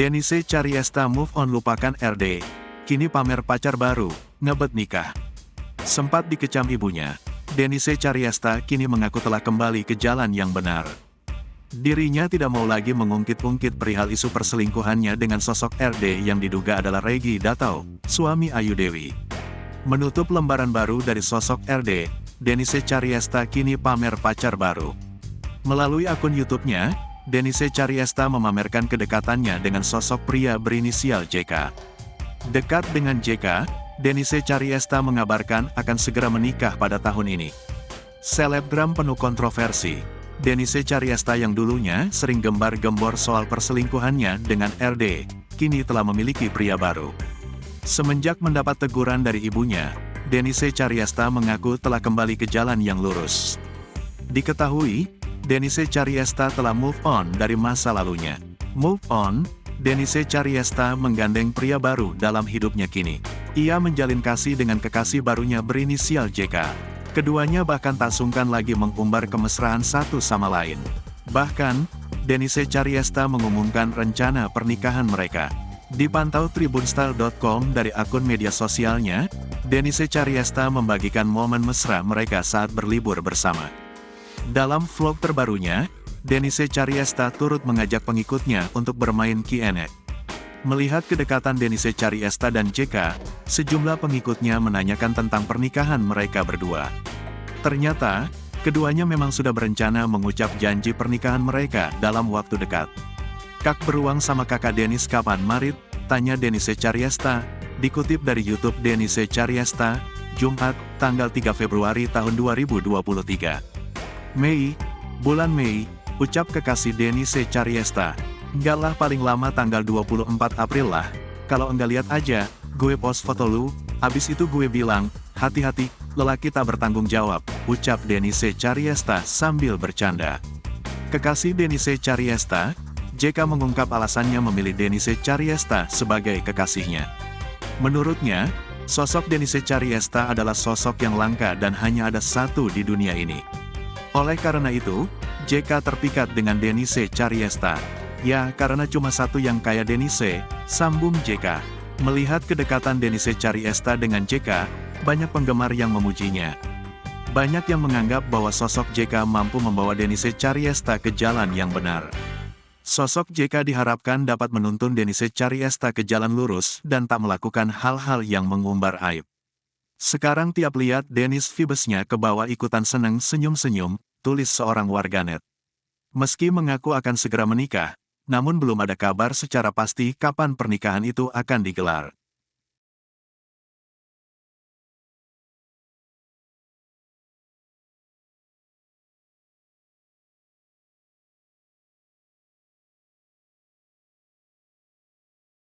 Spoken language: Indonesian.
Denise Chariesta move on lupakan RD, kini pamer pacar baru, ngebet nikah. Sempat dikecam ibunya, Denise Chariesta kini mengaku telah kembali ke jalan yang benar. Dirinya tidak mau lagi mengungkit-ungkit perihal isu perselingkuhannya dengan sosok RD yang diduga adalah Regi Datau, suami Ayu Dewi. Menutup lembaran baru dari sosok RD, Denise Chariesta kini pamer pacar baru. Melalui akun YouTube-nya, Denise Chariesta memamerkan kedekatannya dengan sosok pria berinisial JK. Dekat dengan JK, Denise Chariesta mengabarkan akan segera menikah pada tahun ini. Selebgram penuh kontroversi, Denise Chariesta yang dulunya sering gembar-gembor soal perselingkuhannya dengan RD, kini telah memiliki pria baru. Semenjak mendapat teguran dari ibunya, Denise Chariesta mengaku telah kembali ke jalan yang lurus. Diketahui, Denise Chariesta telah move on dari masa lalunya. Move on, Denise Chariesta menggandeng pria baru dalam hidupnya kini. Ia menjalin kasih dengan kekasih barunya berinisial JK. Keduanya bahkan tak sungkan lagi mengumbar kemesraan satu sama lain. Bahkan, Denise Chariesta mengumumkan rencana pernikahan mereka. Dipantau tribunstyle.com dari akun media sosialnya, Denise Chariesta membagikan momen mesra mereka saat berlibur bersama. Dalam vlog terbarunya, Denise Chariesta turut mengajak pengikutnya untuk bermain Q&A. Melihat kedekatan Denise Chariesta dan JK, sejumlah pengikutnya menanyakan tentang pernikahan mereka berdua. Ternyata, keduanya memang sudah berencana mengucap janji pernikahan mereka dalam waktu dekat. "Kak beruang sama kakak Denis kapan marit?" tanya Denise Chariesta, dikutip dari YouTube Denise Chariesta, Jumat, tanggal 3 Februari tahun 2023. "Mei, bulan Mei," ucap kekasih Denise Chariesta. "Enggak lah, paling lama tanggal 24 April lah. Kalau enggak lihat aja, gue post foto lu, abis itu gue bilang, hati-hati, lelaki tak bertanggung jawab," ucap Denise Chariesta sambil bercanda. Kekasih Denise Chariesta, JK mengungkap alasannya memilih Denise Chariesta sebagai kekasihnya. Menurutnya, sosok Denise Chariesta adalah sosok yang langka dan hanya ada satu di dunia ini. Oleh karena itu, JK terpikat dengan Denise Chariesta. "Ya, karena cuma satu yang kayak Denise," sambung JK. Melihat kedekatan Denise Chariesta dengan JK, banyak penggemar yang memujinya. Banyak yang menganggap bahwa sosok JK mampu membawa Denise Chariesta ke jalan yang benar. Sosok JK diharapkan dapat menuntun Denise Chariesta ke jalan lurus dan tak melakukan hal-hal yang mengumbar aib. "Sekarang tiap lihat Denis vibesnya kebawa ikutan seneng senyum-senyum," tulis seorang warganet. Meski mengaku akan segera menikah, namun belum ada kabar secara pasti kapan pernikahan itu akan digelar.